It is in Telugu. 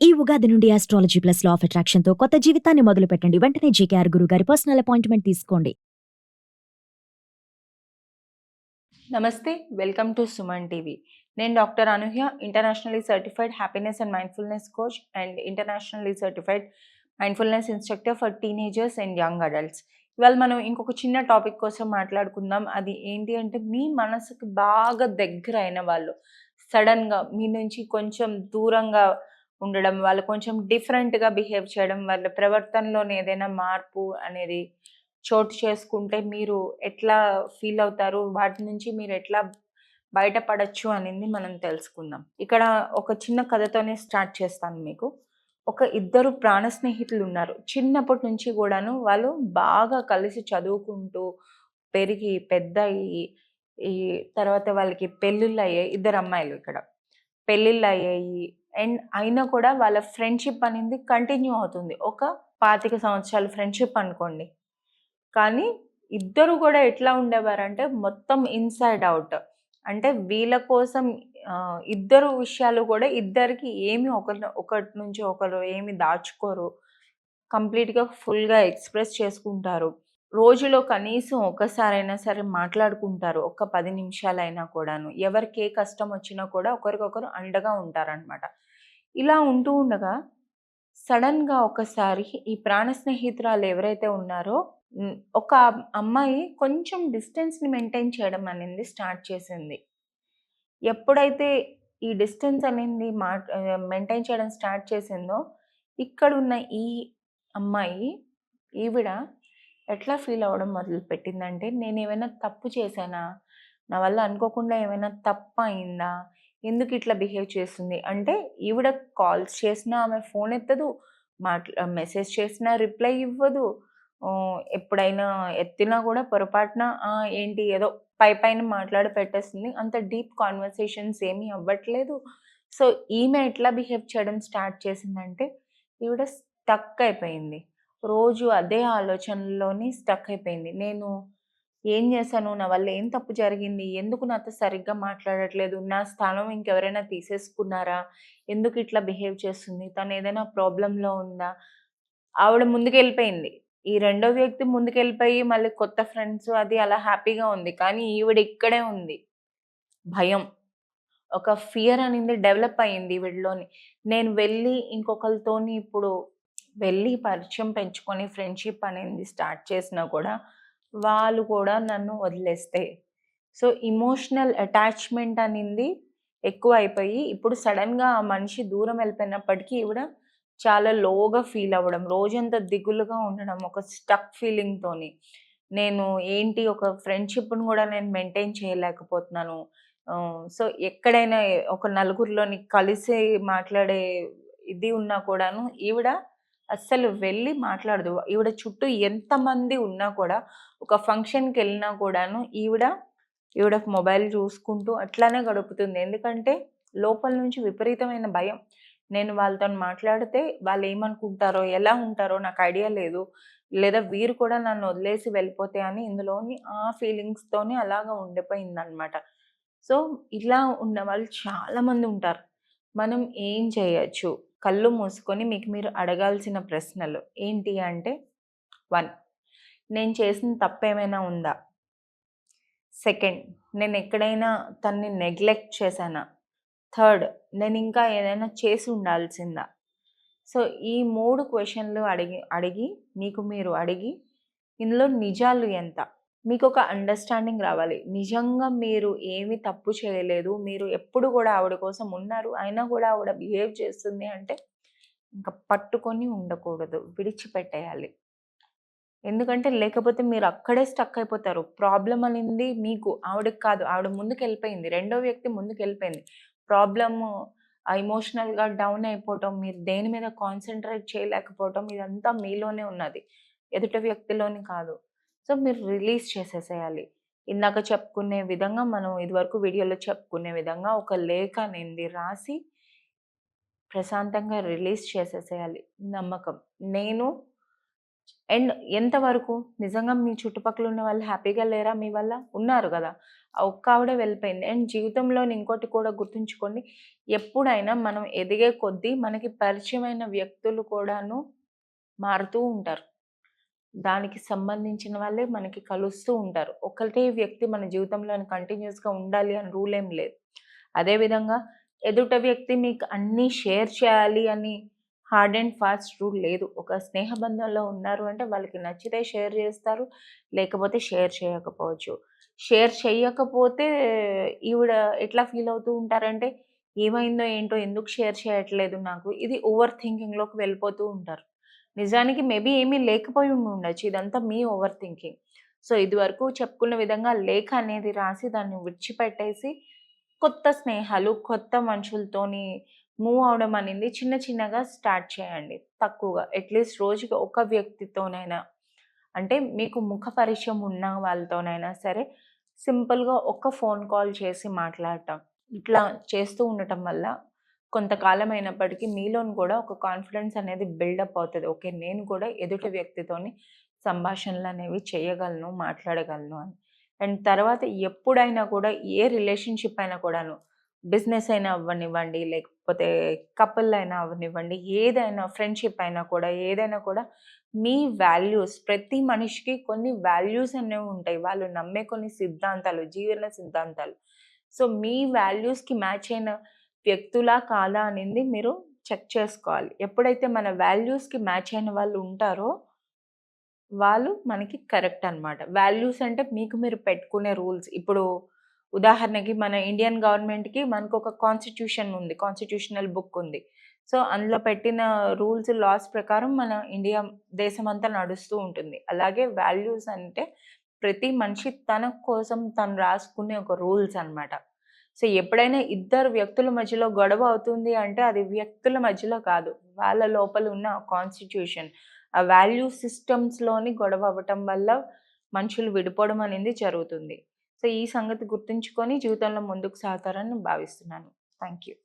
ఈ ఉగాది నుండి astrology plus law of attraction తో కొత్త జీవితాన్ని మొదలు పెట్టండి. వెంటనే జేకేఆర్ గురువు గారి పర్సనల్ అపాయింట్మెంట్ తీసుకోండి. నమస్తే, వెల్కమ్ టు సుమన్ టీవీ. నేను doctor Anuhya, internationally certified happiness and mindfulness coach and internationally certified mindfulness instructor for teenagers and young adults. ఇవాళ మనం ఇంకొక చిన్న టాపిక్ కోసం మాట్లాడుకుందాం. అది ఏంటి అంటే, మీ మనసుకు బాగా దగ్గర అయిన వాళ్ళు సడన్గా మీ నుంచి కొంచెం దూరంగా ఉండడం, వాళ్ళు కొంచెం డిఫరెంట్గా బిహేవ్ చేయడం, వాళ్ళ ప్రవర్తనలోని ఏదైనా మార్పు అనేది చోటు చేసుకుంటే మీరు ఎట్లా ఫీల్ అవుతారు, వాటి నుంచి మీరు ఎట్లా బయటపడచ్చు అనేది మనం తెలుసుకుందాం. ఇక్కడ ఒక చిన్న కథతోనే స్టార్ట్ చేస్తాను మీకు. ఒక ఇద్దరు ప్రాణ స్నేహితులు ఉన్నారు. చిన్నప్పటి నుంచి కూడాను వాళ్ళు బాగా కలిసి చదువుకుంటూ పెరిగి పెద్ద ఈ తర్వాత వాళ్ళకి పెళ్ళిళ్ళు అయ్యాయి. ఇద్దరు అమ్మాయిలు ఇక్కడ పెళ్ళిళ్ళు అయ్యాయి. అండ్ అయినా కూడా వాళ్ళ ఫ్రెండ్షిప్ అనేది కంటిన్యూ అవుతుంది. ఒక 25 సంవత్సరాల ఫ్రెండ్షిప్ అనుకోండి. కానీ ఇద్దరు కూడా ఎట్లా ఉండేవారంటే మొత్తం ఇన్సైడ్ అవుట్. అంటే వీళ్ళ కోసం ఇద్దరు విషయాలు కూడా ఇద్దరికి ఏమి ఒకటి నుంచి ఒకరు ఏమి దాచుకోరు. కంప్లీట్‌గా ఫుల్‌గా ఎక్స్‌ప్రెస్ చేసుకుంటారు. రోజులో కనీసం ఒక్కసారైనా సరే మాట్లాడుకుంటారు. ఒక్క 10 నిమిషాలైనా కూడాను. ఎవరికి ఏ కష్టం వచ్చినా కూడా ఒకరికొకరు అండగా ఉంటారనమాట. ఇలా ఉంటూ ఉండగా సడన్‌గా ఒకసారి ఈ ప్రాణ స్నేహితురాలు ఎవరైతే ఉన్నారో ఒక అమ్మాయి కొంచెం డిస్టెన్స్‌ని మెయింటైన్ చేయడం అనేది స్టార్ట్ చేసింది. ఎప్పుడైతే ఈ డిస్టెన్స్ అనేది మెయింటైన్ చేయడం స్టార్ట్ చేసిందో, ఇక్కడున్న ఈ అమ్మాయి ఈవిడ ఎట్లా ఫీల్ అవ్వడం మొదలుపెట్టిందంటే, నేనేమైనా తప్పు చేశానా? నా వల్ల అనుకోకుండా ఏమైనా తప్పయిందా? ఎందుకు ఇట్లా బిహేవ్ చేస్తుంది? అంటే ఈవిడ కాల్స్ చేసినా ఆమె ఫోన్ ఎత్తదు. మెసేజ్ చేసినా రిప్లై ఇవ్వదు. ఎప్పుడైనా ఎత్తినా కూడా పొరపాటున ఏంటి ఏదో పైన మాట్లాడి పెట్టేస్తుంది. అంత డీప్ కాన్వర్సేషన్స్ ఏమీ అవ్వట్లేదు. సో, ఈమె ఎట్లా బిహేవ్ చేయడం స్టార్ట్ చేసిందంటే, ఈవిడ స్టక్ అయిపోయింది. రోజు అదే ఆలోచనలోని స్టక్ అయిపోయింది. నేను ఏం చేశాను? నా వల్ల ఏం తప్పు జరిగింది? ఎందుకు నాతో సరిగ్గా మాట్లాడట్లేదు? నా స్థానం ఇంకెవరైనా తీసేసుకున్నారా? ఎందుకు ఇట్లా బిహేవ్ చేస్తుంది? తను ఏదైనా ప్రాబ్లమ్‌లో ఉందా? ఆవిడ ముందుకెళ్ళిపోయింది. ఈ రెండో వ్యక్తి ముందుకెళ్ళిపోయి మళ్ళీ కొత్త ఫ్రెండ్స్ అది అలా హ్యాపీగా ఉంది. కానీ ఈవిడ ఇక్కడే ఉంది. భయం. ఒక ఫియర్ అనేది డెవలప్ అయింది ఈవిడలోని. నేను వెళ్ళి ఇంకొకళ్ళతోని ఇప్పుడు వెళ్ళి పరిచయం పెంచుకొని ఫ్రెండ్‌షిప్ అనేది స్టార్ట్ చేసినా కూడా, వాళ్ళు కూడా నన్ను వదిలేస్తే. సో, ఎమోషనల్ అటాచ్‌మెంట్ అనింది ఎక్కువైపోయి, ఇప్పుడు సడెన్‌గా ఆ మనిషి దూరం వెళ్ళిపోయినప్పటికీ ఈవిడ చాలా లోగా ఫీల్ అవ్వడం, రోజంతా దిగులుగా ఉండడం, ఒక స్టక్ ఫీలింగ్‌తోని. నేను ఏంటి ఒక ఫ్రెండ్‌షిప్‌ని గూడా నేను మెయింటైన్ చేయలేకపోతున్నాను. సో, ఎక్కడైనా ఒక నలుగురిలోని కలిసి మాట్లాడే ఇది ఉన్నా కూడాను ఈవిడ అస్సలు వెళ్ళి మాట్లాడదు. ఈవిడ చుట్టూ ఎంతమంది ఉన్నా కూడా, ఒక ఫంక్షన్‌కెళ్ళినా కూడాను ఈవిడ మొబైల్ చూసుకుంటూ అట్లానే గడుపుతుంది. ఎందుకంటే లోపల నుంచి విపరీతమైన భయం. నేను వాళ్ళతోని మాట్లాడితే వాళ్ళేమనుకుంటారో, ఎలా ఉంటారో నాకు ఐడియా లేదు. లేదా వీరు కూడా నన్ను వదిలేసి వెళ్ళిపోతే అని ఇందులోని ఆ ఫీలింగ్స్‌తోని అలాగా ఉండిపోయిందనమాట. సో, ఇలా ఉన్నవాళ్ళు చాలామంది ఉంటారు. మనం ఏం చేయొచ్చు? కళ్ళు మూసుకొని మీకు మీరు అడగాల్సిన ప్రశ్నలు ఏంటి అంటే 1. నేను చేసిన తప్పేమైనా ఉందా? సెకండ్, నేనెక్కడైనా తనని నెగ్లెక్ట్ చేశానా? థర్డ్, నేనింకా ఏదైనా చేసి ఉండాల్సిందా? సో, ఈ 3 క్వెషన్‌లు అడిగి మీకు మీరు అడిగి, ఇందులో నిజాలు ఎంత? మీకొక అండర్‌స్టాండింగ్ రావాలి. నిజంగా మీరు ఏమి తప్పు చేయలేదు. మీరు ఎప్పుడు గూడా ఆవిడ కోసం ఉన్నారు. అయినా గూడా ఆవిడ బిహేవ్ చేస్తుంది అంటే, ఇంక పట్టుకొని ఉండకూడదు. విడిచిపెట్టేయాలి. ఎందుకంటే లేకపోతే మీరు అక్కడే స్టక్ అయిపోతారు. ప్రాబ్లమ్ అనింది మీకు, ఆవిడకి కాదు. ఆవిడ ముందుకెళ్ళిపోయింది. రెండో వ్యక్తి ముందుకెళ్ళిపోయింది. ప్రాబ్లము ఎమోషనల్‌గా డౌన్ అయిపోవటం, మీరు దేని మీద కాన్సంట్రేట్ చేయలేకపోవటం ఇదంతా మీలోనే ఉన్నది. ఎదుటి వ్యక్తిలోని కాదు. సో, మీరు రిలీజ్ చేసేసేయాలి. ఇందాక చెప్పుకునే విధంగా మనం ఇదివరకు వీడియోలో చెప్పుకునే విధంగా ఒక లేఖ అనేది రాసి ప్రశాంతంగా రిలీజ్ చేసేసేయాలి. నమ్మకం. నేను అండ్ ఎంతవరకు నిజంగా మీ చుట్టుపక్కల ఉన్న వాళ్ళు హ్యాపీగా లేరా మీ వల్ల? ఉన్నారు కదా! ఆ ఒక్క ఆవిడే వెళ్ళిపోయింది. అండ్ జీవితంలోని ఇంకోటి కూడా గుర్తుంచుకోండి, ఎప్పుడైనా మనం ఎదిగే కొద్దీ మనకి పరిచయమైన వ్యక్తులు కూడాను మారుతూ ఉంటారు. దానికి సంబంధించిన వాళ్ళే మనకి కలుస్తూ ఉంటారు. ఒకటే వ్యక్తి మన జీవితంలోని కంటిన్యూయస్‌గా ఉండాలి అని రూల్ ఏం లేదు. అదేవిధంగా ఎదుట వ్యక్తి మీకు అన్నీ షేర్ చేయాలి అని హార్డ్ అండ్ ఫాస్ట్ రూల్ లేదు. ఒక స్నేహ బంధంలో ఉన్నారు అంటే వాళ్ళకి నచ్చితే షేర్ చేస్తారు. లేకపోతే షేర్ చేయకపోవచ్చు. షేర్ చెయ్యకపోతే ఈవిడ ఎట్లా ఫీల్ అవుతూ ఉంటారంటే, ఏమైందో ఏంటో ఎందుకు షేర్ చేయట్లేదు నాకు. ఇది ఓవర్ థింకింగ్‌లోకి వెళ్ళిపోతూ ఉంటారు. నిజానికి మేబీ ఏమీ లేకపోయి ఉండొచ్చు. ఇదంతా మీ ఓవర్ థింకింగ్. సో, ఇదివరకు చెప్పుకున్న విధంగా లేఖ అనేది రాసి దాన్ని విడిచిపెట్టేసి కొత్త స్నేహాలు, కొత్త మనుషులతోని మూవ్ అవ్వడం అనేది చిన్న చిన్నగా స్టార్ట్ చేయండి. తక్కువగా. అట్‌లీస్ట్ రోజుకి ఒక వ్యక్తితోనైనా, అంటే మీకు ముఖ పరిచయం ఉన్న వాళ్ళతోనైనా సరే, సింపుల్‌గా ఒక ఫోన్ కాల్ చేసి మాట్లాడటం. ఇట్లా చేస్తూ ఉండటం వల్ల కొంతకాలం అయినప్పటికీ మీలోని కూడా ఒక కాన్ఫిడెన్స్ అనేది బిల్డప్ అవుతది. ఓకే. నేను కూడా ఎదుటి వ్యక్తితోని సంభాషణలనేవి చేయగలను, మాట్లాడగలను అని. అండ్ తర్వాత ఎప్పుడైనా కూడా ఏ రిలేషన్‌షిప్ అయినా కూడాను, బిజినెస్ అయినా అవ్వనివ్వండి, లేకపోతే కపుల్ అయినా అవ్వనివ్వండి, ఏదైనా ఫ్రెండ్‌షిప్ అయినా కూడా, ఏదైనా కూడా మీ వాల్యూస్, ప్రతి మనిషికి కొన్ని వాల్యూస్ అనేవి ఉంటాయి. వాళ్ళు నమ్మే కొన్ని సిద్ధాంతాలు, జీవన సిద్ధాంతాలు. సో, మీ వాల్యూస్‌కి మ్యాచ్ అయిన వ్యక్తులా కాదా అనేది మీరు చెక్ చేసుకోవాలి. ఎప్పుడైతే మన వాల్యూస్‌కి మ్యాచ్ అయిన వాళ్ళు ఉంటారో, వాళ్ళు మనకి కరెక్ట్ అనమాట. వాల్యూస్ అంటే మీకు మీరు పెట్టుకునే రూల్స్. ఇప్పుడు ఉదాహరణకి మన ఇండియన్ గవర్నమెంట్‌కి మనకొక కాన్స్టిట్యూషన్ ఉంది. కాన్స్టిట్యూషనల్ బుక్ ఉంది. సో, అందులో పెట్టిన రూల్స్, లాస్ ప్రకారం మన ఇండియా దేశమంతా నడుస్తూ ఉంటుంది. అలాగే వాల్యూస్ అంటే ప్రతి మనిషి తన కోసం తను రాసుకునే ఒక రూల్స్ అనమాట. సో, ఎప్పుడైనా ఇద్దరు వ్యక్తుల మధ్యలో గొడవ అవుతుంది అంటే అది వ్యక్తుల మధ్యలో కాదు. వాళ్ళ లోపల ఉన్న కాన్స్టిట్యూషన్, ఆ వాల్యూ సిస్టమ్స్‌లోని గొడవ అవ్వటం వల్ల మనుషులు విడిపోవడం అనేది జరుగుతుంది. సో, ఈ సంగతి గుర్తుంచుకొని జీవితంలో ముందుకు సాగుతారని భావిస్తున్నాను. Thank you.